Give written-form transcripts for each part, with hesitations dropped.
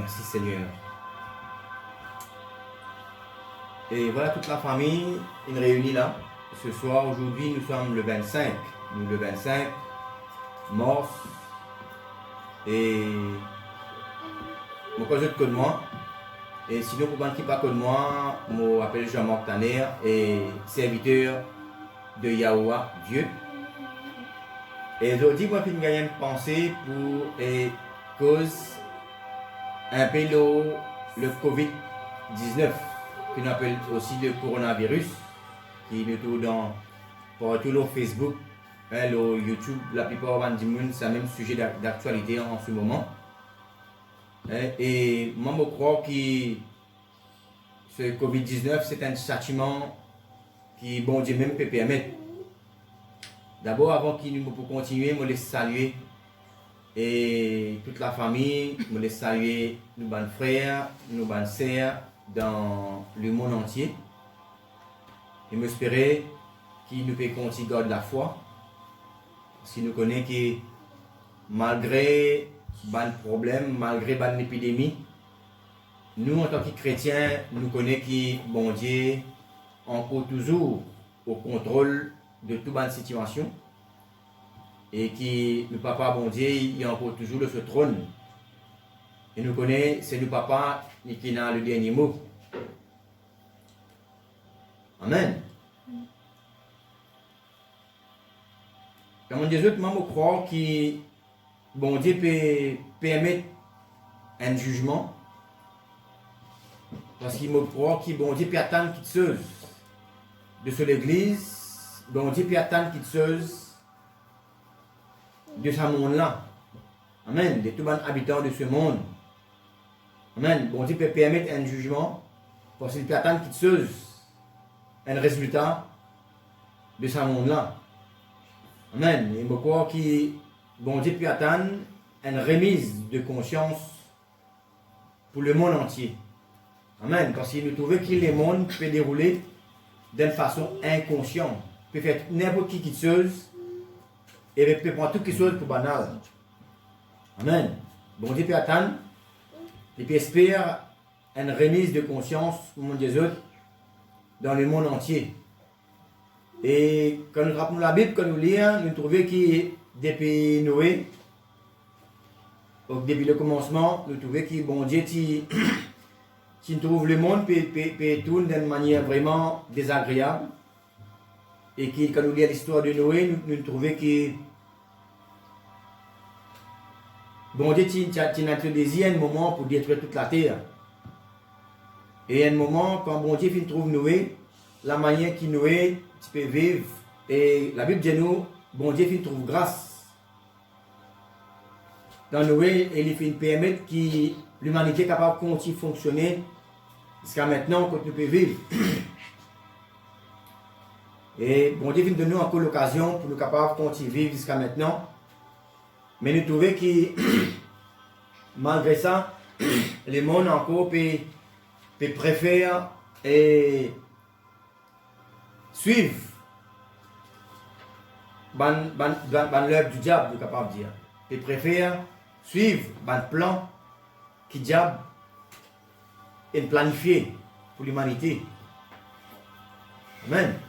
Merci Seigneur. Et voilà toute la famille, une réunie là. Ce soir, aujourd'hui, nous sommes le 25. Nous, le 25 mars. Et je connais de moi. Et sinon, pour ne pas de moi, je m'appelle Jean-Marc Tanner et serviteur de Yahweh, Dieu. Et aujourd'hui, moi, je vais une pensée pour cause un peu le COVID-19, qu'on appelle aussi le coronavirus, qui est tout dans partout sur Facebook, sur YouTube. La plupart du monde, c'est le même sujet d'actualité en ce moment. Et moi, je crois que ce COVID-19, c'est un châtiment qui, bon Dieu, même peut permettre. D'abord, avant qu'il nous puisse continuer, je laisse saluer et toute la famille, je laisse saluer nos bons frères, nos bonnes sœurs dans le monde entier. Et m'espérer qu'il nous peut continuer à garder la foi. Parce qu'il nous connaît que malgré les problèmes, malgré l'épidémie, nous en tant que chrétiens, nous connaissons que bon Dieu encore toujours au contrôle de toute bonne situation et que le papa bon Dieu il est encore toujours sur ce trône et nous connaissons c'est le papa qui a le dernier mot. Amen. Comme des autres, moi je crois que bon Dieu peut permettre un jugement parce qu'il me croit que bon Dieu peut attendre qu'il se de l'église. Bon Dieu peut attendre qu'il chose de ce monde-là. Amen. De tous les habitants de ce monde. Amen. Bon Dieu peut permettre un jugement parce qu'il peut attendre qu'il chose un résultat de ce monde-là. Amen. Et je crois que bon Dieu peut attendre une remise de conscience pour le monde entier. Amen. Parce qu'il nous trouve que le monde peut dérouler d'une façon inconsciente. Peut faire n'importe qui chose et peut prendre toute chose pour banal. Amen. Bon Dieu peut attendre et peut espérer une remise de conscience au monde des autres dans le monde entier. Et quand nous rappelons la Bible, quand nous lisons, nous trouvons que depuis Noé, depuis le commencement, nous trouvons que bon Dieu qui trouve le monde peut tourner d'une manière vraiment désagréable. Et quand nous lisons l'histoire de Noé, nous trouvons que bon Dieu a introduit un moment pour détruire toute la terre. Et un moment, quand bon Dieu trouve Noé, la manière qu'il Noé peut vivre, et la Bible dit nous, bon Dieu trouve grâce. Dans Noé, il fait permettre que l'humanité est capable de continuer à fonctionner jusqu'à maintenant, quand nous pouvons vivre. Et bon Dieu nous donne encore l'occasion pour nous capables de continuer à vivre jusqu'à maintenant. Mais nous trouvons que malgré ça, le monde encore peut préférer et suivre l'œuvre du diable, nous capable de dire. Peut préférer suivre le plan qui diable est planifié pour l'humanité. Amen.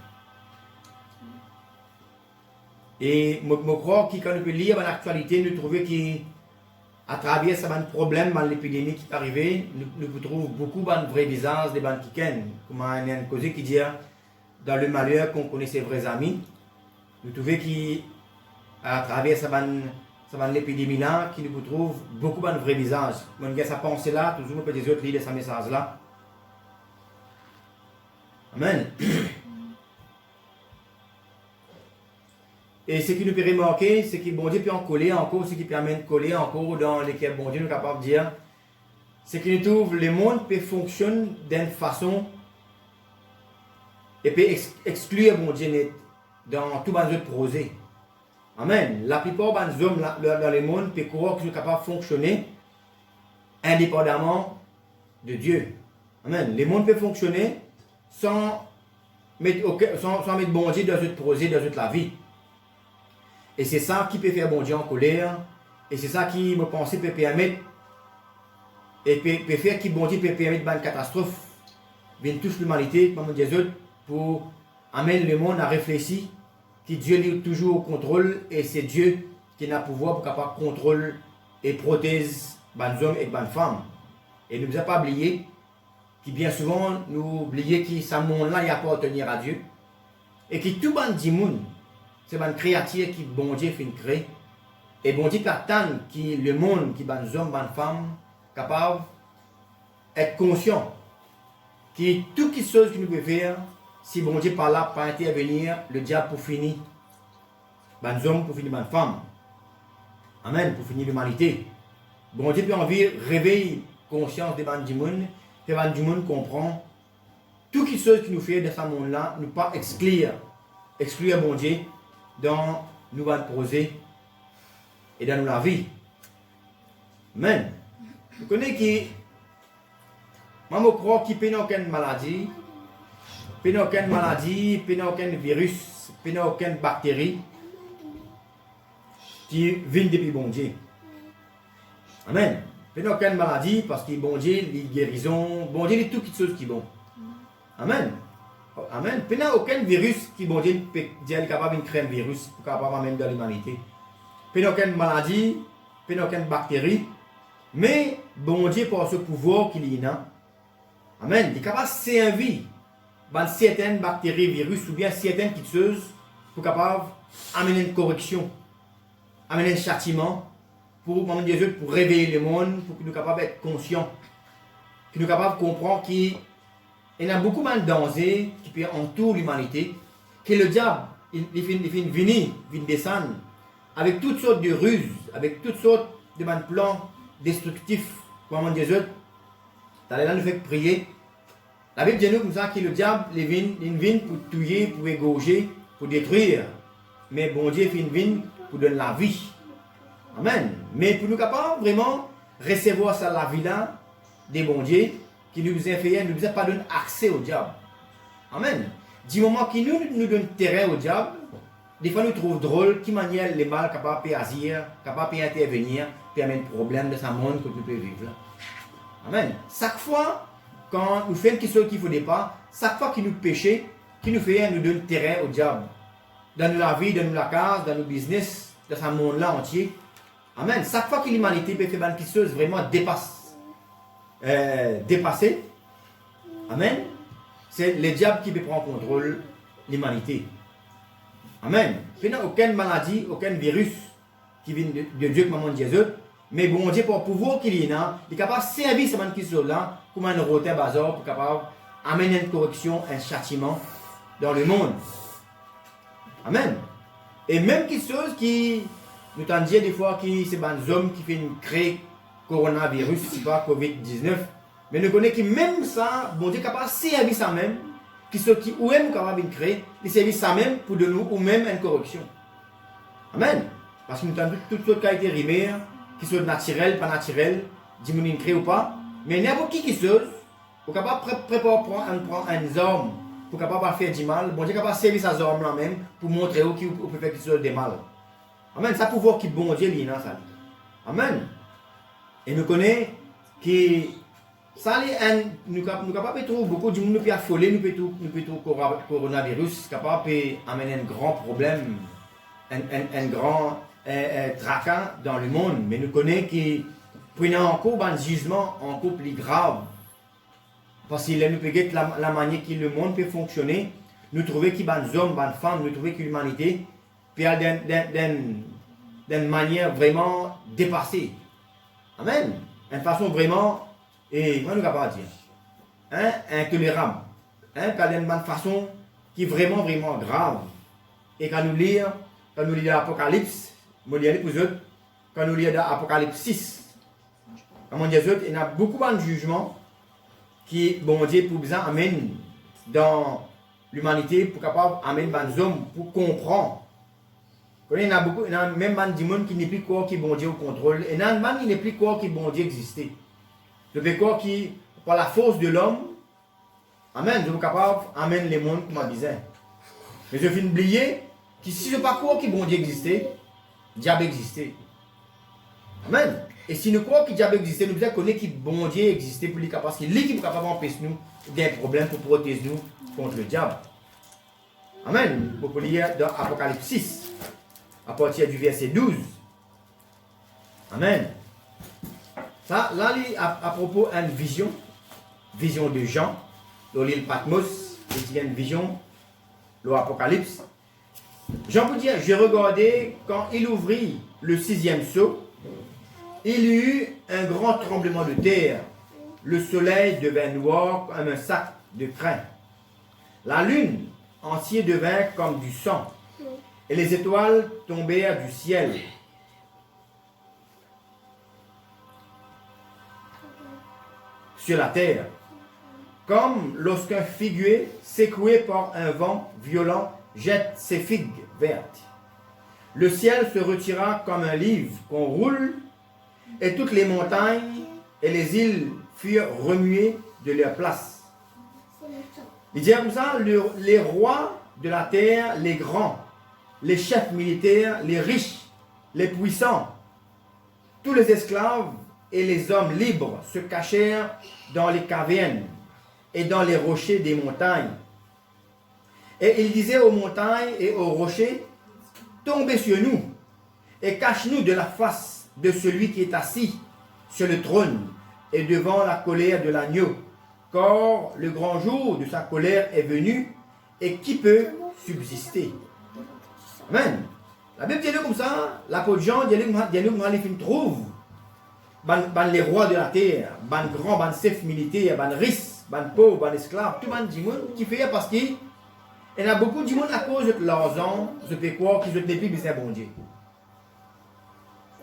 Et je crois que quand nous pouvons lire l'actualité, nous trouvons qu'à travers ce problème, l'épidémie qui est arrivée, nous trouvons beaucoup de vrais visages, des bandes qui kennent. Comme il y a une cause qui dit, dans le malheur qu'on connaît ses vrais amis, nous trouvons qu'à travers l'épidémie-là, nous trouvons beaucoup de vrais visages. On a sa pensée-là, toujours nous peut des autres lire ce message-là. Amen. Et ce qui nous peut remarquer, c'est que bon Dieu peut en coller encore, ce qui permet de coller encore dans lesquels bon Dieu nous est capable de dire, c'est qu'il nous trouve le monde peut fonctionner d'une façon et peut exclure bon Dieu dans tous les autres projets. Amen. La plupart des hommes dans le monde peuvent croire qu'ils sont capables de fonctionner indépendamment de Dieu. Amen. Le monde peut fonctionner sans mettre bon Dieu dans d'autres projets, dans toute la vie. Et c'est ça qui peut faire bon Dieu en colère. Et c'est ça qui me pense peut permettre et peut faire qui bon Dieu peut permettre une catastrophe vient touche l'humanité comme Jésus pour amener le monde à réfléchir que Dieu est toujours au contrôle et c'est Dieu qui a le pouvoir pour capable contrôler et protéger les hommes et les femmes. Et ne nous a pas oublié que bien souvent nous oublions que ce monde-là il appartient à Dieu et que tout le monde c'est une créature qui bon Dieu fait créer et bon Dieu attend que le monde qui les hommes les femmes capable être conscient que toute chose que nous pouvons faire si bon Dieu par là pas intervenir le diable pour finir les hommes pour finir les femmes. Amen, pour finir l'humanité. Bon Dieu peut envie réveiller conscience des gens du monde, que les gens du monde comprennent tout ce qui nous fait de ce monde-là, nous pas exclure bon Dieu dans nos projets et dans la vie. Amen. Vous connaissez qui, moi je crois qu'il n'y a aucune maladie, il n'y a aucune maladie, il n'y a aucun virus, il n'y a aucune bactérie qui vient depuis bon Dieu. Amen. Il n'y a aucune maladie parce que bon Dieu, les guérisons, bon Dieu, tout qui chose qui est bon. Amen. Amen. Il n'y a aucun virus qui bon Dieu est capable de créer un virus pour capable d'amener dans l'humanité. Il n'y a aucune maladie, il n'y a aucune bactérie, mais bon Dieu par ce pouvoir qu'il a. Amen. Il est capable de servir certaines bactéries, virus ou bien certaines petites choses pour capable d'amener une correction. Amener un châtiment pour réveiller le monde, pour que nous soyons capables d'être conscients, que nous soyons capables de comprendre qu'il y a beaucoup de dangers qui peuvent entourer l'humanité, que le diable, il vient descendre avec toutes sortes de ruses, avec toutes sortes de plans destructifs, comme Jésus, là nous fait prier. La Bible dit nous comme ça que le diable, il vient pour tuer, pour égorger, pour détruire, mais bon Dieu, il vient pour donner la vie. Amen. Mais pour nous capables vraiment recevoir ça la vie là des bons dieux qui nous a fait, nous a pas donné accès au diable. Amen. Du moment qu'il nous donne terrain au diable, des fois nous trouvons drôle qui manière les mal capables de agir, capables d'intervenir, puis amener un problème de ce monde que nous pouvons vivre là. Amen. Chaque fois quand nous faisons quelque chose qu'il ne faut pas, chaque fois qu'il nous péchons, qui nous fait, nous donne terrain au diable. Dans la vie, dans la case, dans nos business, dans ce monde-là entier. Amen. Chaque fois que l'humanité peut faire quelque chose vraiment dépasser, amen, c'est le diable qui peut prendre contrôle de l'humanité. Amen. Il n'y a aucune maladie, aucun virus qui vient de Dieu comme Jésus, mais bon Dieu, pour pouvoir qu'il y a, il est capable de servir ces choses-là comme un rotin bazar pour capable amener une correction, un châtiment dans le monde. Amen. Et même quelque chose qui nous t'en dit des fois que c'est des hommes qui font créer coronavirus, c'est pas Covid-19, mais nous connaissons que même ça, bon Dieu est capable de servir ça même, qui ceux qui ou même capable de créer, ils servent ça même pour de nous ou même une correction. Amen. Parce que nous avons toutes sortes de qualités rimaires, qui sont naturelles, pas naturelles, diminuent créer ou pas, mais n'importe qui chose, vous êtes capable de préparer une arme pour capable faire du mal, bon Dieu est capable de servir ces armes là même pour montrer où vous pouvez faire quelque chose de mal. Amen. Ça pouvoir qui bon Dieu est là, ça. Amen. Et nous connaissons que ça nous capables de trouver beaucoup de monde nous peut affoler, nous peut trouver coronavirus capable d'amener un grand problème, un grand tracas dans le monde. Mais nous connaissons que prenons encore un jugement encore plus grave. Parce que nous pouvons la manière que le monde peut fonctionner, nous trouvons qu'il y a des hommes, des femmes, nous trouvons que l'humanité peut d'une manière vraiment dépassée. Amen. Une façon vraiment, et comment nous capable de dire, intolérable. D'une façon qui est vraiment, vraiment grave. Et quand nous lisons l'Apocalypse, quand nous lisons l'Apocalypse 6, comme on dit, il y a beaucoup de jugements qui, bon Dieu, pour besoin amène dans l'humanité, pour capable amener des hommes pour comprendre. Il y a même des gens qui n'est plus quoi qui bon Dieu au contrôle. Et il y a des gens qui n'est plus quoi qui bon Dieu exister. Je veux quoi qui, par la force de l'homme, amen, je suis capable d'amener les mondes comme je disais. Mais je finis oublier que si je ne sais pas quoi qui bon Dieu exister, diable exister. Amen. Et si nous croyons que le diable existait, nous devons connaître que bon Dieu existait pour lui, parce qu'il est capable d'empêcher nous des problèmes pour protéger nous contre le diable. Amen. Vous pouvez lire dans Apocalypse 6, à partir du verset 12. Amen. Ça, là, à propos d'une vision de Jean, dans l'île Patmos, il y a une vision, l'Apocalypse. Jean peut dire, j'ai regardé quand il ouvrit le 6e sceau, il y eut un grand tremblement de terre. Le soleil devint noir comme un sac de crin. La lune entière devint comme du sang. Et les étoiles tombèrent du ciel. Sur la terre. Comme lorsqu'un figuier, secoué par un vent violent, jette ses figues vertes. Le ciel se retira comme un livre qu'on roule, et toutes les montagnes et les îles furent remuées de leur place. Il dit comme ça, les rois de la terre, les grands, les chefs militaires, les riches, les puissants, tous les esclaves et les hommes libres se cachèrent dans les cavernes et dans les rochers des montagnes. Et il disait aux montagnes et aux rochers, tombez sur nous et cache-nous de la face de celui qui est assis sur le trône et devant la colère de l'agneau, car le grand jour de sa colère est venu, et qui peut subsister? Amen. La Bible dit comme ça, l'apôtre Jean dit nous trouve les rois de la terre, les grands, les chefs militaires, les riches, les pauvres, les esclaves, tout le monde qui fait parce qu'il y a beaucoup de monde à cause de l'argent, je peux croire qu'ils ont des plus besoin bon Dieu.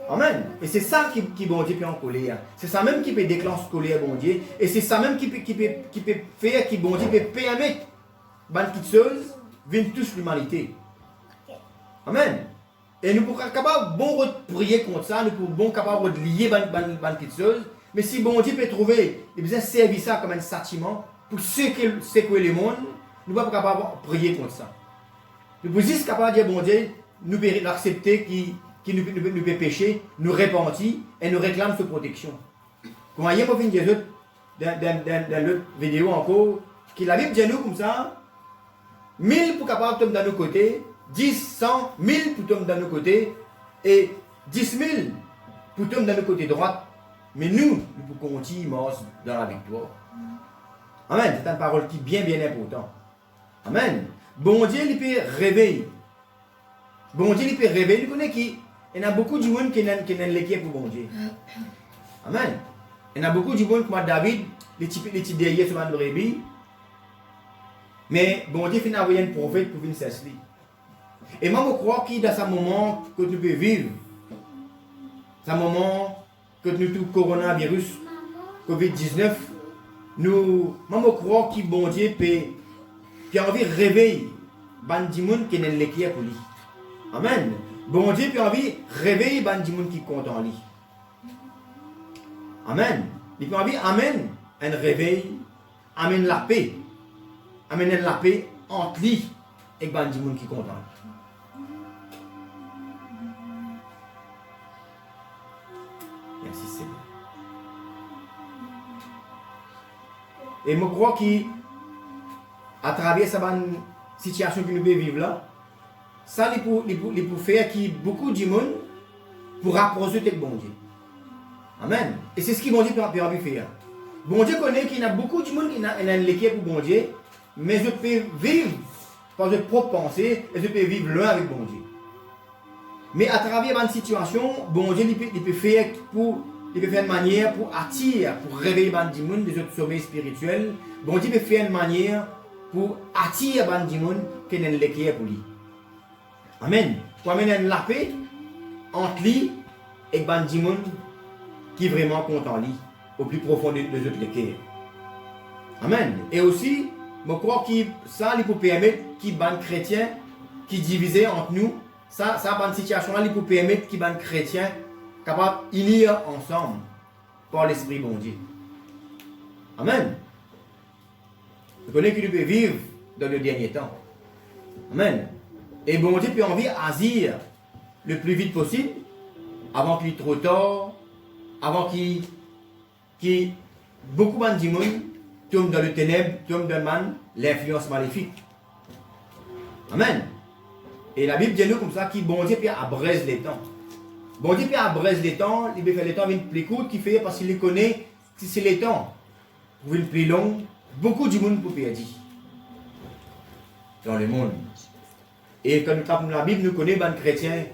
Amen. Et c'est ça qui bon Dieu peut en colère. C'est ça même qui peut déclencher colère bon Dieu. Et c'est ça même qui peut faire que bon Dieu peut permettre que toutes choses viennent tous l'humanité. Amen. Et nous pouvons capables bon de prier contre ça, nous pouvons bon capables de lier toutes choses. Mais si bon Dieu peut trouver, il besoin servir ça comme un châtiment pour secouer le monde, nous ne pouvons pas capables de prier contre ça. Nous pouvons juste capables de dire bon Dieu, nous pouvons l'accepter qui nous peut pécher, nous repentir et nous réclame sa protection. Comment hier, pour finir dans l'autre vidéo encore, que la Bible dit nous comme ça, 1000 pour capable de tomber dans nos côtés, 10, 100, 1000 pour tomber dans nos côtés, et 10 000 pour tomber dans nos côtés droits, mais nous pouvons continuer dans la victoire. Amen. C'est une parole qui est bien importante. Amen. Bon Dieu, il peut réveiller. Bon Dieu, il peut réveiller. Il connaît qui. Il y a beaucoup de gens qui n'ont l'équipe pour bon Dieu. Amen. Il y a beaucoup de gens comme David, les petits derrière sur le rébis. Mais bon Dieu, il a envoyé un prophète pour venir s'asseoir. Et moi, je crois que dans ce moment que tu peux vivre, ce moment que nous tout coronavirus, COVID-19, je crois que bon Dieu peut envie de réveiller les gens qui n'ont l'équipe pour lui. Amen. Bon Dieu peut envie de réveiller les gens qui comptent en lui. Amen. Il peut envie, amen, un réveil, amen la paix. Amen la paix entre lui et les gens qui comptent en lui. Merci Seigneur. Et je crois qu'à travers cette situation que nous vivons là, ça, il peut faire que beaucoup de monde pour rapprocher avec bon Dieu. Amen. Et c'est ce que bon Dieu peut faire. Bon Dieu connaît qu'il y a beaucoup de monde qui ont l'équipe pour bon Dieu, mais je peux vivre par mes propres pensées et je peux vivre loin avec bon Dieu. Mais à travers une situation, bon Dieu il peut faire une manière pour attirer, pour réveiller les gens des autres sommeils spirituels. Bon Dieu peut faire une manière pour attirer les gens qui ont l'équipe pour lui. Amen. Pour amener la paix entre lui et les gens qui vraiment comptent en lui, au plus profond de autres cœurs. Amen. Et aussi, je crois que ça peut permettre que les chrétiens qui divisent entre nous, ça une situation-là, il peut permettre que les chrétiens capables d'unir ensemble par l'Esprit bon Dieu. Amen. Je connais qu'il peut vivre dans le dernier temps. Amen. Et bon Dieu peut envie agir le plus vite possible, avant qu'il soit trop tard, avant qui beaucoup de gens tombent dans le ténèbre, tombent dans l'influence maléfique. Amen. Et la Bible dit nous comme ça, qui bon Dieu puis abrège les temps. Bon Dieu puis abrège les temps, il peut faire les temps une plus courte qui fait parce qu'il les connaît, si c'est les temps pour une plus longue, beaucoup de monde pour perdre dans le monde. Et quand nous tapons la Bible, nous connaissons des chrétiens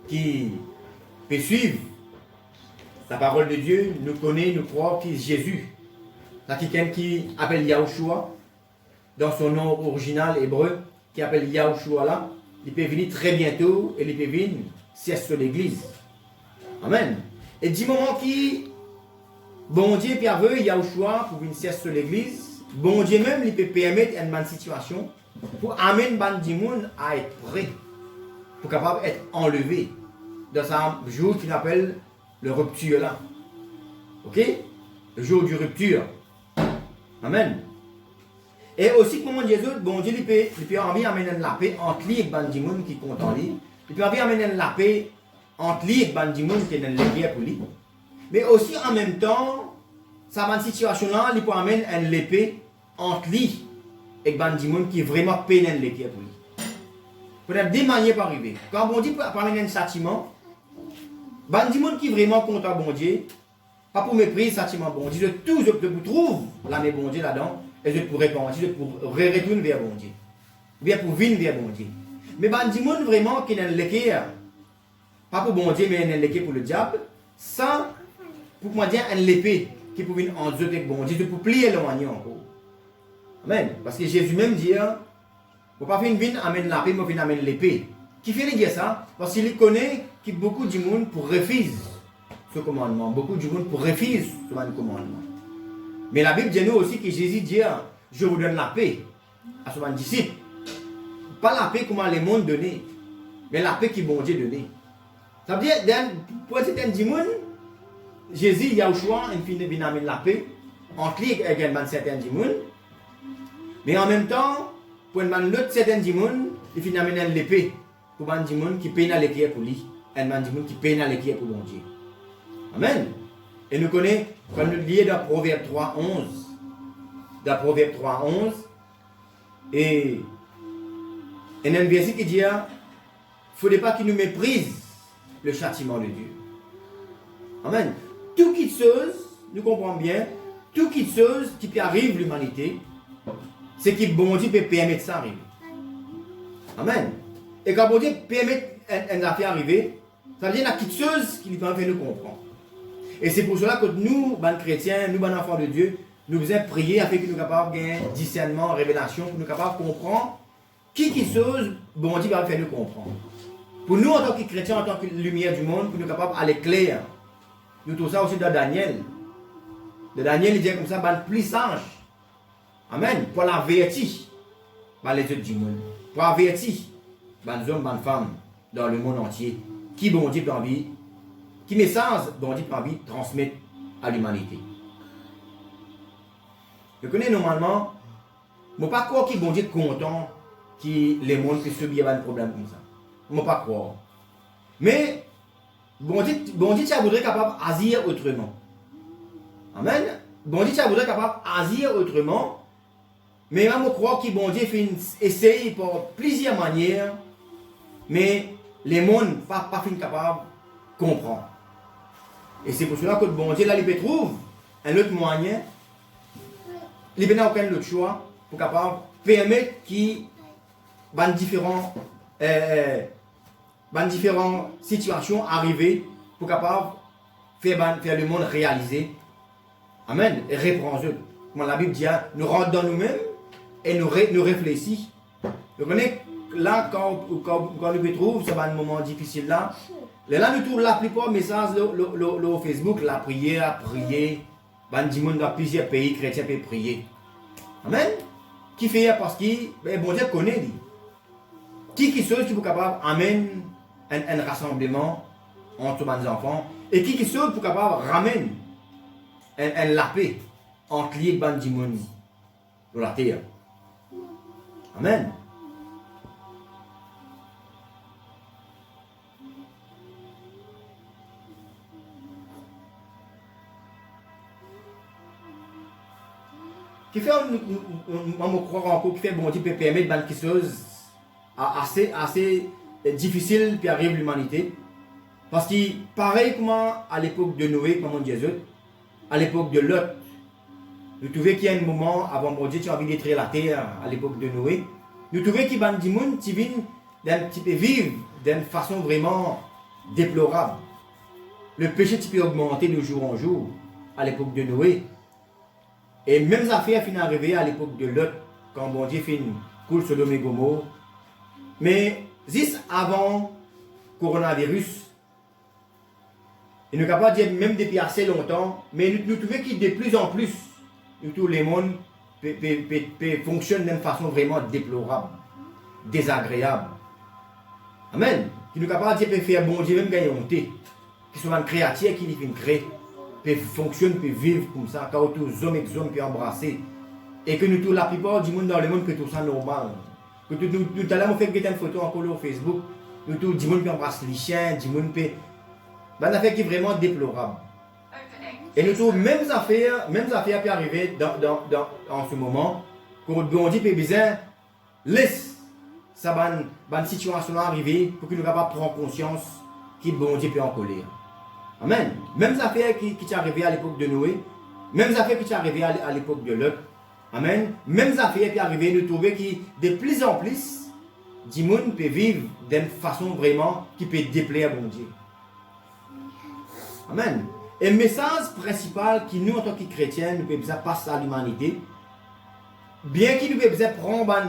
qui peuvent suivre la parole de Dieu, nous connaissons, nous croyons qui est Jésus. C'est quelqu'un qui appelle Yahushua, dans son nom original hébreu, qui appelle Yahushua là, il peut venir très bientôt et il peut venir siège sur l'église. Amen. Et du moment qui, bon Dieu puis veut Yahushua pour venir siège sur l'église, bon Dieu même il peut permettre une bonne situation pour amener du monde à être prêt, pour capable d'être enlevé dans un jour qu'il appelle le rupture là. Ok? Le jour du rupture. Amen. Et aussi, comme on dit, bon Dieu, il peut envie d'amener la paix entre lui et les gens qui comptent en lui. Il peut envie d'amener la paix entre lui et les gens qui sont dans les guerres pour lui. Mais aussi, en même temps, cette situation-là, il peut amener une paix entre lui et les gens qui vraiment peinent les guerres pour lui. Peut-être deux manières pour arriver. Quand bon Dieu peut amener un châtiment, les gens qui vraiment comptent bon Dieu, pas pour mépriser le châtiment bon Dieu, je trouve l'année bon Dieu là-dedans. Et je pour répondre, je pour retourner vers bon Dieu. Bien pour venir vers bon Dieu. Mais les gens vraiment qui n'ont l'équerre, pas pour bon Dieu, mais n'ont l'équerre pour le diable, sans, pour moi dire, une épée qui peut venir en Dieu avec bon Dieu, pour plier le manier encore. Amen. Parce que Jésus même dit, il ne faut pas venir amener la paix, mais venir amener l'épée. Qui fait dire ça? Parce qu'il connaît que beaucoup de monde pour refuser ce commandement. Beaucoup de monde pour refuser ce commandement. Mais la Bible dit nous aussi que Jésus dit, je vous donne la paix à son disciple. Pas la paix comme les mondes donnent, mais la paix qui bon Dieu donne. Ça veut dire, pour certains gens, Jésus, Yahushua, il finit de la paix, entre lui et certains gens. Mais en même temps, pour l'autre certains gens, il finit d'amener l'épée pour les gens qui peinent l'équerre pour lui, et les gens qui peinent l'équerre pour bon Dieu. Amen. Et nous connaissons, quand nous lisons dans Proverbe 3.11, dans Proverbe 3.11, et il y a un verset qui dit, il ne faudrait pas qu'il nous méprise le châtiment de Dieu. Amen. Tout qui chose, nous comprenons bien, tout qui chose qui peut arriver à l'humanité, c'est que bon Dieu peut permettre ça arriver. Amen. Et quand bon Dieu permet une affaire arriver, ça veut dire qu'il y a quelque chose qui lui permet de nous comprendre. Et c'est pour cela que nous, les chrétiens, nous, les enfants de Dieu, nous devons prier afin que nous soyons capables de gagner discernement, révélation, pour nous capables de comprendre qui chose, bon Dieu va faire nous comprendre. Pour nous, en tant que chrétiens, en tant que lumière du monde, pour nous capables d'aller clair. Nous trouvons ça aussi dans Daniel. De Daniel, il dit comme ça, le plus sage. Amen. Pour l'avertir, les autres du monde. Pour avertir les hommes, les femmes dans le monde entier, qui bon Dieu peut envie. Qui message bon Dieu peut envie de transmettre à l'humanité. Je connais normalement, je ne pas croire que bon Dieu est content que les mondes puissent subir un problème comme ça. Je ne pas croire. Mais bon Dieu ça voudrait capable d'agir autrement. Amen. Bon Dieu ça voudrait capable d'agir autrement. Mais je crois que bon Dieu fait essayer par plusieurs manières, mais les mondes ne sont pas capables de comprendre. Et c'est pour cela que bon Dieu, là, il peut trouver un autre moyen, il n'a aucun autre choix pour capable permettre qu'il y ait différentes situations arrivées pour capable faire le monde réaliser. Amen. Et reprendre. Comme la Bible dit, nous rentrons dans nous-mêmes et nous réfléchissons. Vous connaissez, là, quand nous trouvons, c'est un moment difficile là. Là, nous trouvons la plupart des messages sur Facebook, la prière, dans plusieurs pays chrétiens peuvent prier. Amen. Qui fait parce que bon Dieu connaît lui. Qui sont qui sont capables d'amener un rassemblement entre les enfants et qui sont pour capable ramener la paix entre les gens de la terre. Amen. qui fait, on me croire encore, qui fait bon Dieu peut permettre quelque chose assez difficile qui arrive à l'humanité. Parce que, pareil comme à l'époque de Noé, comme on dit, à l'époque de Lot, nous trouvons qu'il y a un moment avant bon Dieu, tu as envie d'être la terre à l'époque de Noé. Nous trouvons qu'il y a des gens qui viennent vivre d'une façon vraiment déplorable. Le péché qui peut augmenter de jour en jour à l'époque de Noé. Et même affaire finit arriver à l'époque de Lot, quand bon Dieu fait une coule Sodome et Gomorrhe. Mais juste avant coronavirus, il n'est capable de dire même depuis assez longtemps, mais nous trouvons que de plus en plus, tout le monde fonctionne d'une façon vraiment déplorable, désagréable. Amen. Il n'est capable de dire faire bon Dieu même gagner honte. Qui sont créatures qui viennent créer, peut fonctionner, peut vivre comme ça, quand tous hommes et hommes peuvent embrasser. Et que nous tous, la plupart du monde dans le monde peut tout ça normal. Que nous allons faire une photo encore sur Facebook, nous tous, du monde peut embrasser les chiens, du monde peut. C'est une affaire qui est vraiment déplorable. Et nous tous, mêmes affaires peuvent arriver en ce moment, quand on dit que besoin, laisse cette situation arriver pour que nous puissions prendre conscience que bon Dieu peut en colère. Amen. Même affaire qui est arrivée à l'époque de Noé, même affaire qui est arrivée à l'époque de Lot. Amen. Même affaire qui est arrivée, nous trouvons que de plus en plus, du monde peut vivre d'une façon vraiment qui peut déplaire à bon Dieu. Amen. Et le message principal qui nous, en tant que chrétiens, nous pouvons passer à l'humanité, bien qu'il nous pouvons prendre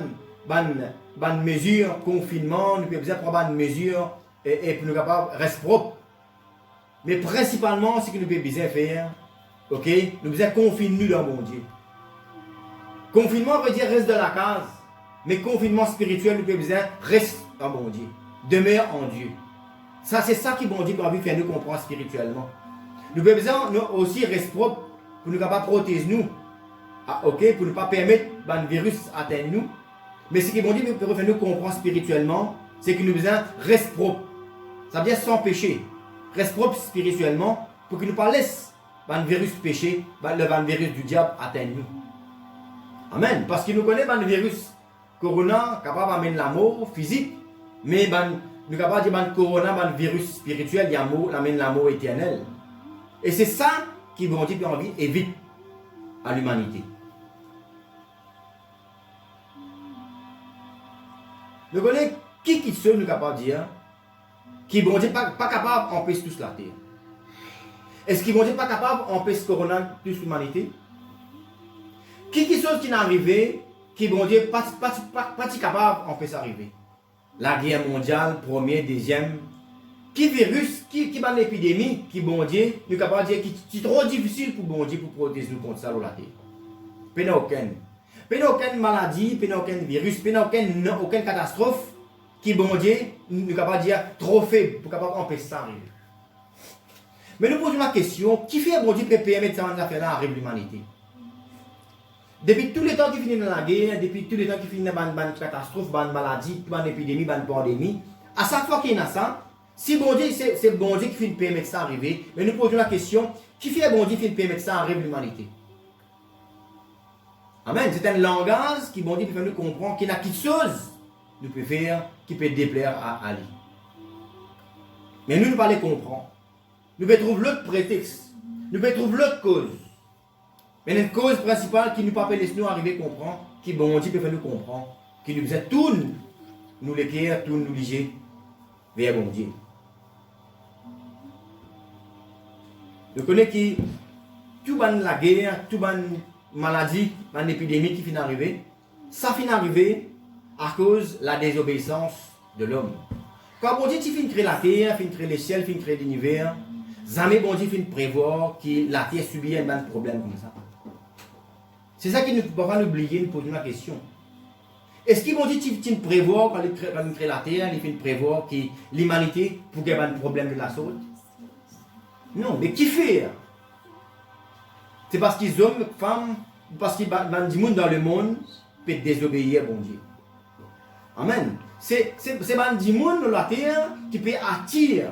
une mesure confinement, nous pouvons prendre une mesure et pour nous capables rester propre. Mais principalement, ce que nous devons faire, ok, nous devons confiner dans mon Dieu. Confinement veut dire reste dans la case, mais confinement spirituel, nous devons reste dans mon Dieu, demeure en Dieu. Ça, c'est ça qui bon Dieu doit faire nous comprendre spirituellement. Nous devons aussi rester propre pour nous capables protéger nous, ok, pour ne pas permettre que le virus atteigne nous. Mais ce qui bon Dieu peut faire nous comprendre spirituellement, c'est que nous devons rester propre. Ça veut dire sans péché. Reste propre spirituellement pour qu'il ne pas laisse le virus péché, le virus du diable atteindre nous. Amen. Parce qu'il nous connaît le virus corona capable d'amener la mort physique, mais nous capable de dire que corona, le virus spirituel, il amène la mort éternelle. Et c'est ça qui bon Dieu envie évite à l'humanité. Nous connaissons qui seul nous capable de dire qui bon Dieu pas capable d'empêcher toute la terre. Est-ce qu'ils bon Dieu pas capable d'empêcher le corona toute l'humanité? Qui chose qui n'est arrivé, qui bon Dieu pas capable d'empêcher ça arriver? La guerre mondiale, première, deuxième. Qui virus, qui ban l'épidémie, qui bon Dieu, nous capable de dire qui est trop difficile pour bon Dieu pour protéger nous contre ça sur la terre. Il n'y a aucune maladie, il n'y a aucun virus, il n'y a aucune catastrophe qui bon Dieu, nous capable de dire trop faible pour capable empêcher ça arriver. Mais nous posons la question, qui fait bon Dieu peut permettre ça affaire-là arriver l'humanité? Depuis tous les temps qui finissent dans la guerre, depuis tous les temps qui finissent dans une catastrophe, dans une maladie, dans une épidémie, dans une pandémie, à chaque fois qu'il y a ça, si bon Dieu, c'est bon Dieu qui finit permettre ça arriver, mais nous posons la question, qui fait bon Dieu qui finit permettre ça arriver l'humanité? Amen. C'est un langage qui bon Dieu peut faire nous comprendre qu'il y a quelque chose nous peut faire qui peut déplaire à lui. Mais nous ne pas les comprendre. Nous pouvons trouver l'autre prétexte. Nous pouvons trouver l'autre cause. Mais la cause principale qui nous peut laisser nous arriver à comprendre, qui bon Dieu peut faire nous comprendre, qui nous faisait tourner nous les cœurs, tourne nous liger vers bon Dieu. Nous connaissons que tout la guerre, tout maladie, une épidémie qui finit d'arriver, ça finit d'arriver à cause de la désobéissance de l'homme. Quand bon Dieu finit de créer la terre, finit de créer les ciels, finit de créer l'univers, jamais bon Dieu finit de prévoir que la terre subit un problème comme ça. C'est ça qui nous peut pas oublier, nous poser la question. Est-ce qu'il bon Dieu finit de prévoir quand il crée la terre, il finit de prévoir que l'humanité pourrait avoir un problème de la sorte? Non, mais qui fait? C'est parce qu'ils hommes, femmes, parce qu'il y a du monde dans le monde peut désobéir à bon Dieu. Amen. C'est du monde dans la terre qui peut attirer.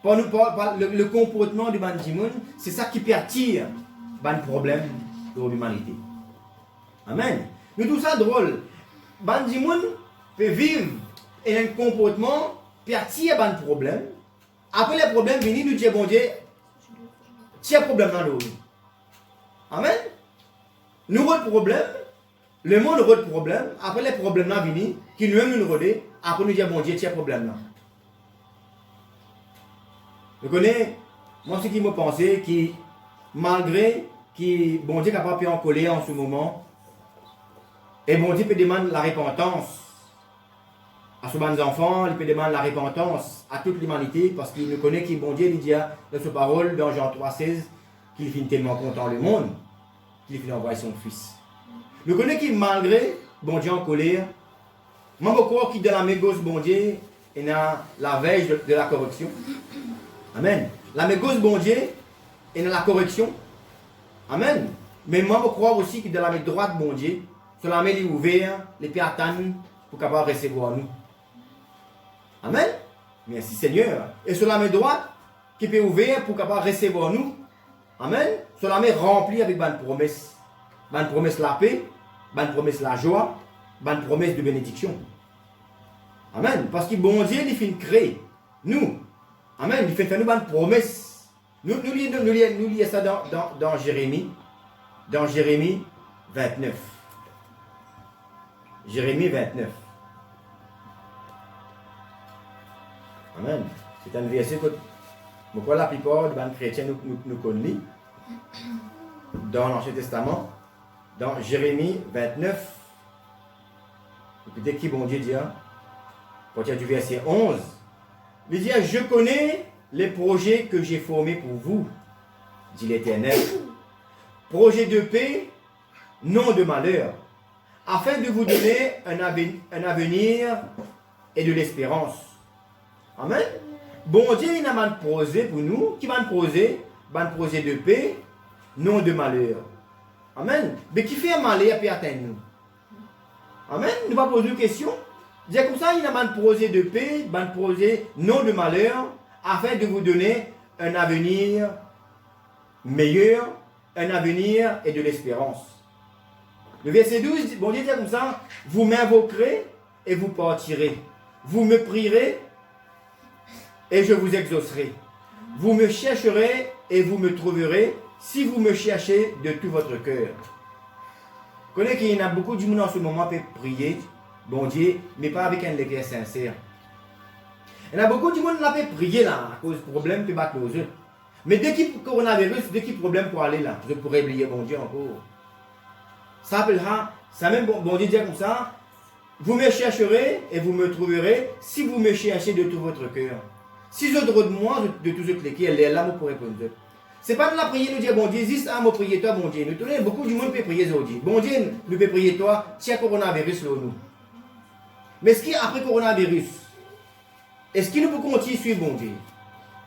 Par le comportement du monde, c'est ça qui peut attirer un problème pour l'humanité. Amen. Mais tout ça drôle. Bandimoun peut vivre et un comportement puis attirer un problème. Après les problèmes viennent, nous disons bon Dieu, tiens problème dans l'eau. Amen. Nous avons le problème, le monde a le problème, après les problèmes là viennent, qui nous-mêmes nous rodent, après nous disons bon Dieu, tiens problème là. Vous connaissez, moi ce qui me pensait, qui malgré qui bon Dieu n'est pas pu en coller en ce moment, et bon Dieu peut demander la repentance à ce bon enfants, il peut demander la repentance à toute l'humanité, parce qu'il nous connaît qui bon Dieu, il dit dans sa parole, dans Jean 3,16, qu'il finit tellement content le monde, qu'il finit envoyer son fils. Nous connaît qui malgré bon Dieu en colère, moi je crois qu'il dans la mégose bon Dieu, et dans la veille de la correction. Amen. La mégose bon Dieu, et dans la correction. Amen. Mais moi je crois aussi qu'il dans la main droite bon Dieu, sur la main ouverte, les pieds attendent pour capable recevoir nous. Amen. Merci Seigneur. Et sur la main droite, qui peut ouvrir pour capable recevoir nous. Amen. Sur la main remplie avec bonne promesse. Bonne promesse la paix, bonne promesse la joie, bonne promesse de bénédiction. Amen. Parce que bon Dieu, il fait créer nous. Amen. Il fait faire nous bonne promesse. Nous lisons ça dans Jérémie. Dans Jérémie 29. Jérémie 29. Amen. C'est un verset que la plupart des chrétiens nous connaissent. Dans l'Ancien Testament, dans Jérémie 29, écoutez qui bon Dieu dit, à partir du verset 11, il dit, je connais les projets que j'ai formés pour vous, dit l'Éternel. Projet de paix, non de malheur, afin de vous donner un avenir et de l'espérance. Amen. Bon Dieu, il a un projet pour nous, qui va un projet de paix, non de malheur. Amen. Mais qui fait un malheur peut atteindre nous. Amen. Nous allons poser une question. Dire comme ça, il a un projet de paix, un projet non de malheur, afin de vous donner un avenir meilleur, un avenir et de l'espérance. Le verset 12, bon Dieu dit comme ça, vous m'invoquerez et vous partirez. Vous me prierez et je vous exaucerai. Vous me chercherez et vous me trouverez si vous me cherchez de tout votre cœur. Vous connaissez qu'il y a beaucoup de gens en ce moment qui peuvent prier, bon Dieu, mais pas avec un cœur sincère. Il y a beaucoup de gens qui peuvent prier là, à cause de problèmes qui battent nos yeux. Mais dès qu'il y a coronavirus, dès qu'il y a problème pour aller là, je pourrais oublier bon Dieu encore. Ça appellera, ça même bon Dieu dit comme ça, vous me chercherez et vous me trouverez si vous me cherchez de tout votre cœur. Si je droit de moi, de tous ceux qui est là, vous pourrez répondre. Ce n'est pas de la prière, nous dire, bon Dieu, existe un mot prier toi, bon Dieu. Nous tenons beaucoup du monde peut prier aujourd'hui. Bon Dieu, nous peut prier toi, tiens coronavirus là nous. Mais ce qui est après coronavirus, est-ce qu'il nous peut continuer à suivre bon Dieu?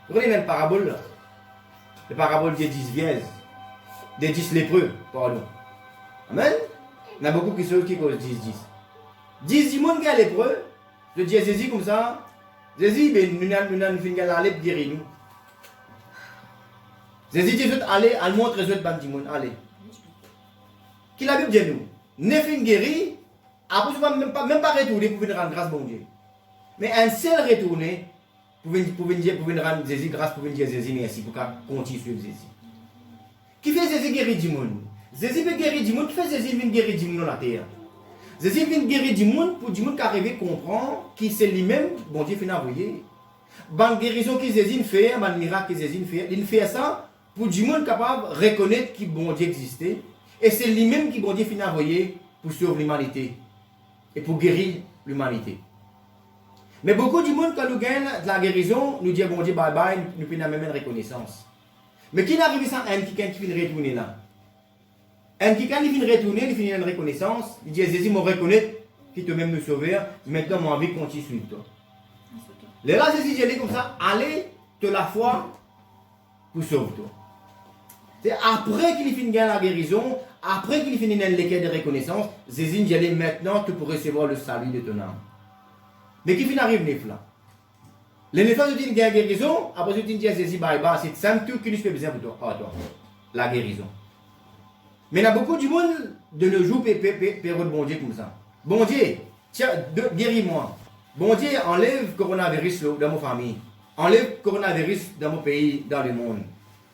Vous voyez même parabole là. La parabole des 10 vierges, des 10 lépreux, pardon. Amen. Il y a beaucoup qui causent 10. 10 monde qui sont lépreux, je dis à Jésus comme ça, Jésus, nous avons fini à aller guérir nous. Jésus dit, allez, allez montrer les autres monde, allez. Qui la Bible dit nous? Ne fin guéri, après même pas retourner pour venir rendre grâce bon Dieu. Mais un seul retourner pour venir rendre Jésus grâce, pour venir dire Jésus merci, pour continuer suivre Jésus. Qui fait Jésus guérir du monde? Jésus veut guérir du monde, qui fait Jésus venir guérir du monde dans la terre? Jésus vient guérir du monde pour du monde qui arrive à comprendre qui c'est lui-même, bon Dieu fait envoyer. Ban guérison que Jésus fait, ban miracle que Jésus fait, il fait ça pour du monde capable de reconnaître que bon Dieu existait. Et c'est lui-même qui bon Dieu fait envoyer pour sauver l'humanité et pour guérir l'humanité. Mais beaucoup du monde quand nous gagnons de la guérison, nous disons bon Dieu bye bye, nous pouvons même une reconnaissance. Mais qui n'arrive sans un qui vient retourner là? Un qui, quand il vient retourner, il finit une reconnaissance. Il dit à Jésus, je reconnais qu'il te même me sauver. Maintenant, mon envie continue sur toi. Les là, Jésus dit comme ça, allez, te la foi pour sauver toi. C'est après qu'il finit la guérison, après qu'il finit une léquette de reconnaissance, Jésus dit, maintenant, tu peux recevoir le salut de ton âme. Mais qui finit arrive neuf là? Les neuf de une guérison, après tu dis à Jésus, bye bye, c'est simple, tout qui nous fait besoin pour toi. La guérison. Mais il y a beaucoup du monde de nos jours, période bon Dieu comme ça. Bon Dieu, tiens, guéris-moi. Bon Dieu, enlève coronavirus dans ma famille. Enlève coronavirus dans mon pays, dans le monde.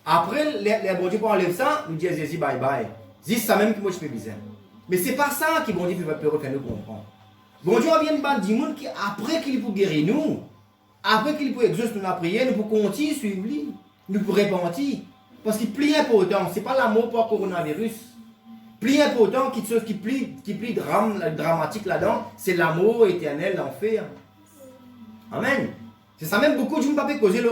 Après, les bon Dieu pour enlever ça, nous disons Jésus bye bye. C'est ça même que moi je fais bizarre. Mais c'est pas ça que bon Dieu peut faire nous comprendre. Bon Dieu vient de dire monde qui après qu'il peut guérir nous, après qu'il peut exaucer notre prière, nous pouvons continuer à suivre lui, nous pouvons repentir. Parce que plus important, ce n'est pas l'amour pour le coronavirus. Plus important, quelque chose qui plus dramatique là-dedans, c'est l'amour éternel, l'enfer. Amen. C'est ça même beaucoup de gens ne peuvent pas causer le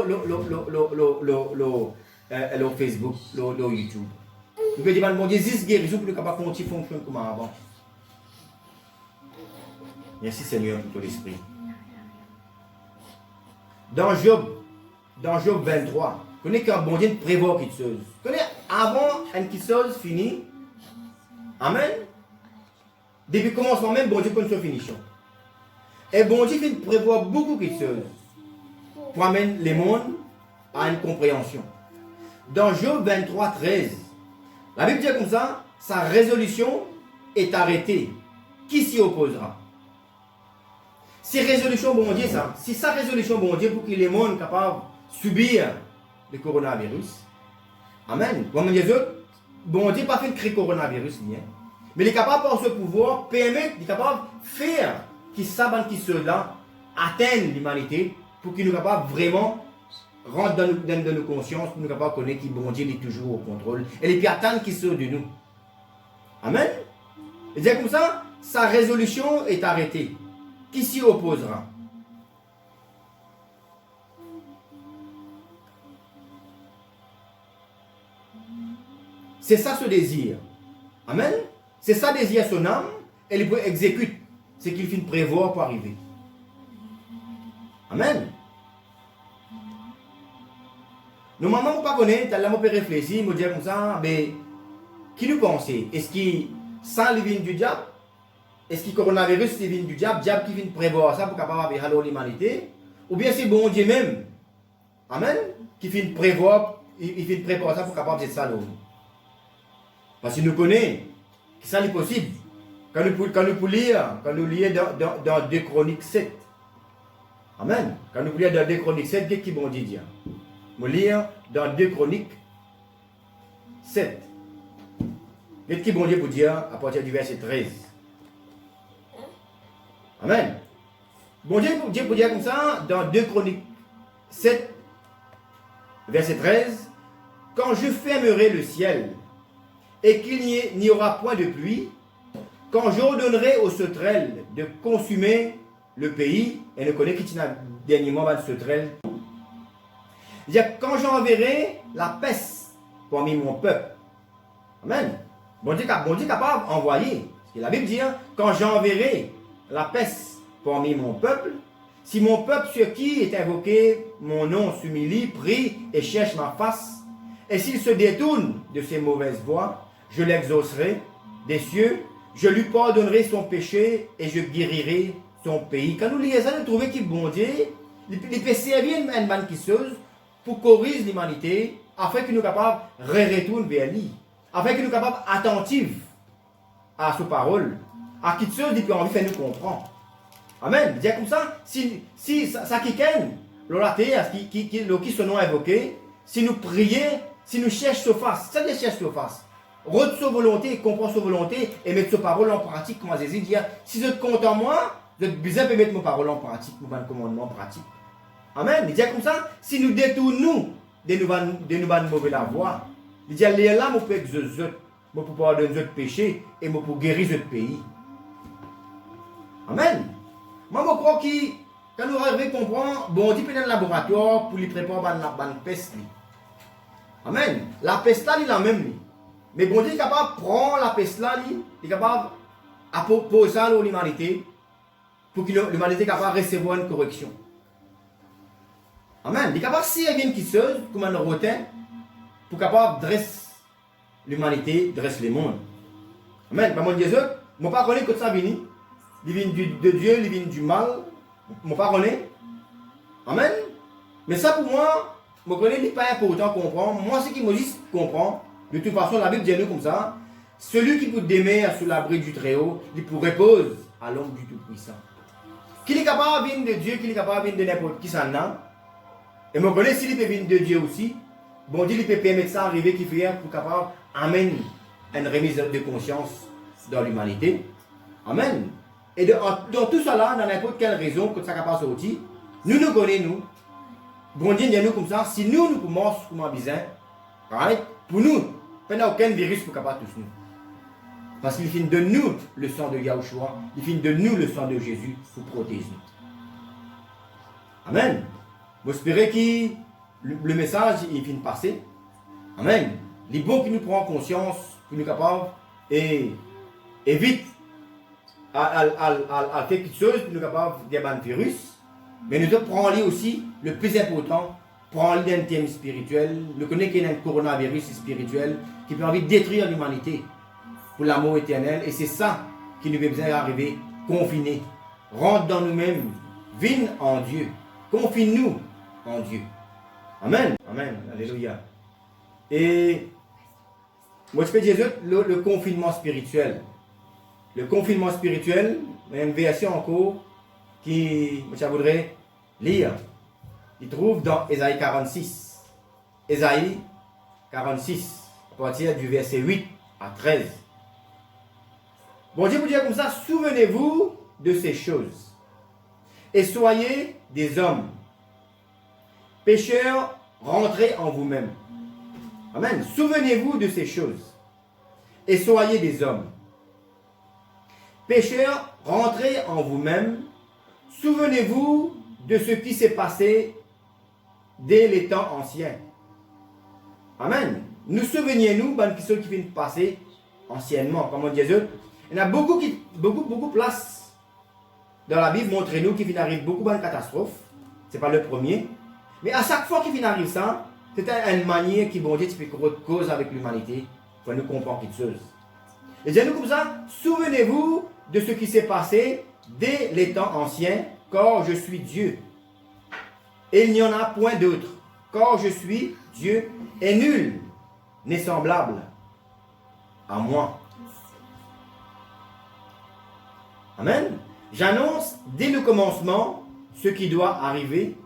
Facebook, le YouTube. Vous pouvez dire, mon Dieu, c'est guérison pour ne pas continuer à fonctionner comme avant. Merci Seigneur pour ton esprit. Dans Job 23, vous connaissez qu'un bon Dieu prévoit quelque chose. Vous connaissez, avant quelque chose fini, amen. Depuis le commencement même, bon Dieu connaît son finition. Et bon Dieu prévoit beaucoup quelque chose pour amener les mondes à une compréhension. Dans Job 23, 13, la Bible dit comme ça, sa résolution est arrêtée. Qui s'y opposera? Si résolution bon Dieu, ça, si sa résolution bon Dieu pour que les mondes soient capables de subir le coronavirus, amen. Comme les autres, bon Dieu n'a pas fait créer le coronavirus, bien. Mais il est capable par ce pouvoir, permettre, il est capable de faire que ça, qui ceux-là, atteignent l'humanité pour qu'ils soient capables vraiment rentrer dans nos consciences, pour nous capables de connaître que bon Dieu est toujours au contrôle. Et puis attendre qu'ils soient de nous. Amen. Et dire comme ça, sa résolution est arrêtée. Qui s'y opposera? C'est ça ce désir. Amen. C'est ça désir son âme. Et il peut exécuter ce qu'il finit de prévoir pour arriver. Amen. Normalement, on ne connaît pas, on peut réfléchir, on peut dire comme ça, mais qui nous pense? Est-ce que ça vient du diable? Est-ce que le coronavirus vient du diable qui vient prévoir ça pour capable de l'humanité? Ou bien c'est bon Dieu même, amen, qui vient prévoir, il vient préparer ça pour capable de ça l'homme. Parce qu'il nous connaît, que ça est possible. Quand nous lisons dans 2 Chroniques 7, amen, quand nous lisons dans 2 Chroniques 7, qu'est-ce que bon Dieu dit? Nous lisons dans 2 Chroniques 7. Qu'est-ce que bon Dieu vous dire à partir du verset 13? Amen. Bon Dieu peut dire comme ça, dans 2 Chroniques 7, verset 13, quand je fermerai le ciel et qu'il n'y aura point de pluie, quand j'ordonnerai aux sauterelles de consumer le pays, et ne connaît qu'il y a dernièrement de sauterelles, quand j'enverrai la peste parmi mon peuple. Amen. Bon Dieu est capable d'envoyer. Parce que la Bible dit, quand j'enverrai la peste parmi mon peuple, si mon peuple sur qui est invoqué mon nom s'humilie, prie et cherche ma face, et s'il se détourne de ses mauvaises voies, je l'exaucerai des cieux, je lui pardonnerai son péché et je guérirai son pays. Quand nous lisons ça, nous trouvons qu'il bon Dieu, il peut servir une bonne quisseuse pour corriger l'humanité, afin que nous soyons capables de retourner vers lui, afin que nous soyons capables attentifs à ses paroles, à qui chose qui peut envie de faire nous comprendre. Amen. Dire comme ça, si ça qui ken, la terre, qui son nom invoqué, si nous prions, si nous cherchons sa face, ça veut dire chercher sa face. Retirer sa volonté, comprendre sa volonté et mettre sa parole en pratique, comme Jésus dit, si vous êtes content moi, vous êtes besoin de mettre mes paroles en pratique, mon commandement en pratique. Amen. Il dit comme ça, si nous détournons de nous mauvais la voie, il dit là, je peux exaucer, je peux pardonner notre péché et je peux guérir notre pays. Amen. Moi, je crois que quand nous arrivons à comprendre, bon, on dit peut-être le laboratoire pour lui préparer la peste. Amen. La peste là, il est la même. Mais bon Dieu est capable de prendre la peste là, il est capable de poser ça à l'humanité pour que l'humanité soit capable de recevoir une correction. Amen. Il est capable, si il y a une quisseuse, comme un rotin, pour capable de dresser l'humanité, dresser le monde. Amen. Par mon Dieu, je ne sais pas que ça vient. Il vient de Dieu, il vient du mal. Je ne sais pas. Amen. Mais ça pour moi, je ne connais pas important à comprendre. Moi, ce qui me dit comprendre, de toute façon, la Bible dit nous comme ça. celui qui peut demeure sous l'abri du Très-Haut, il pour repose à l'ombre du Tout-Puissant. Qu'il est capable de venir de Dieu, qu'il est capable de venir de n'importe qui s'en a. Et je connais s'il peut venir de Dieu aussi. Bon Dieu, il peut permettre ça arriver qui fait pour capable amener une remise de conscience dans l'humanité. Amen. Et dans tout cela, dans n'importe quelle raison que ça capable sortir, nous connaissons, nous. Bon Dieu, nous comme ça, si nous commençons comme un bizarre, right? Pour nous, il n'y a aucun virus pour capable tous nous. Parce qu'il finit de nous le sang de Yahushua, il finit de nous le sang de Jésus pour protéger nous. Amen. J'espère que le message il finit de passer. Amen. Les bons qui nous prennent conscience, qui nous capables, et vite à faire quelque chose, qui nous capables de un virus. Mais nous prenons aussi le plus important, prendre un thème spirituel. Nous connaissons qu'il y a un coronavirus spirituel qui peut envie de détruire l'humanité pour l'amour éternel. Et c'est ça qui nous fait besoin d'arriver confinés. Rentre dans nous-mêmes, viens en Dieu. Confine-nous en Dieu. Amen. Amen. Alléluia. Et moi je peux dire le confinement spirituel. Le confinement spirituel, il y a une version encore qui, je voudrais lire. Il trouve dans Ésaïe 46. Ésaïe 46, à partir du verset 8 à 13. Bon Dieu vous dit comme ça, souvenez-vous de ces choses et soyez des hommes. Pécheurs, rentrez en vous-même. Amen. Souvenez-vous de ces choses et soyez des hommes. Pécheurs, rentrez en vous-même. Souvenez-vous de ce qui s'est passé dès les temps anciens. Amen. Nous souvenons-nous de ce qui vient de passer anciennement. Comme on dit, il y en a beaucoup de places dans la Bible montrez-nous qu'il arrive beaucoup de catastrophes. Ce n'est pas le premier. Mais à chaque fois qu'il arrive ça, c'est une manière qui, bon Dieu, peut cause avec l'humanité pour nous comprendre quelque chose. Et dis-nous comme ça, souvenez-vous de ce qui s'est passé dès les temps anciens, car je suis Dieu. Et il n'y en a point d'autre, car je suis Dieu, et nul n'est semblable à moi. Amen. J'annonce dès le commencement ce qui doit arriver,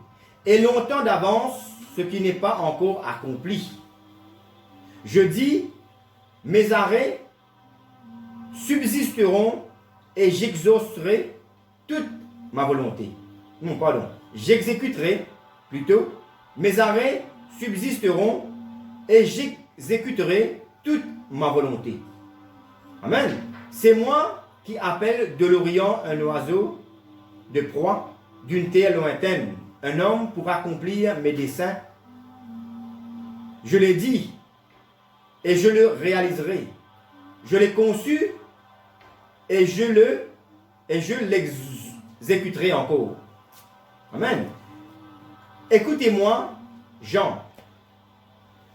et longtemps d'avance ce qui n'est pas encore accompli. Je dis, mes arrêts subsisteront et j'exaucerai toute ma volonté. Non, pardon. J'exécuterai, plutôt, mes arrêts subsisteront et j'exécuterai toute ma volonté. Amen. C'est moi qui appelle de l'Orient un oiseau de proie d'une terre lointaine, un homme pour accomplir mes desseins. Je l'ai dit et je le réaliserai. Je l'ai conçu et je l'exécuterai encore. Amen. Écoutez-moi, Jean,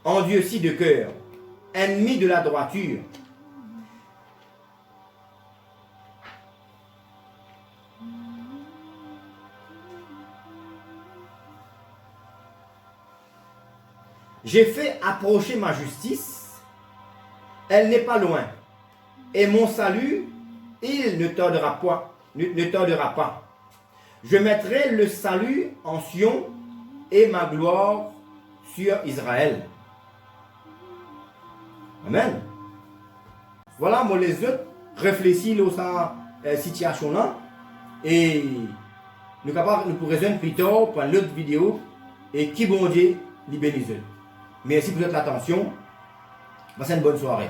endurci de cœur, ennemi de la droiture. J'ai fait approcher ma justice, elle n'est pas loin, et mon salut, il ne tardera pas. Je mettrai le salut en Sion et ma gloire sur Israël. Amen. Voilà, moi les autres réfléchissent à cette situation-là et nous pourrons résoudre plus tard pour une autre vidéo et qui bon Dieu les bénisse. Merci pour votre attention. Passez une bonne soirée.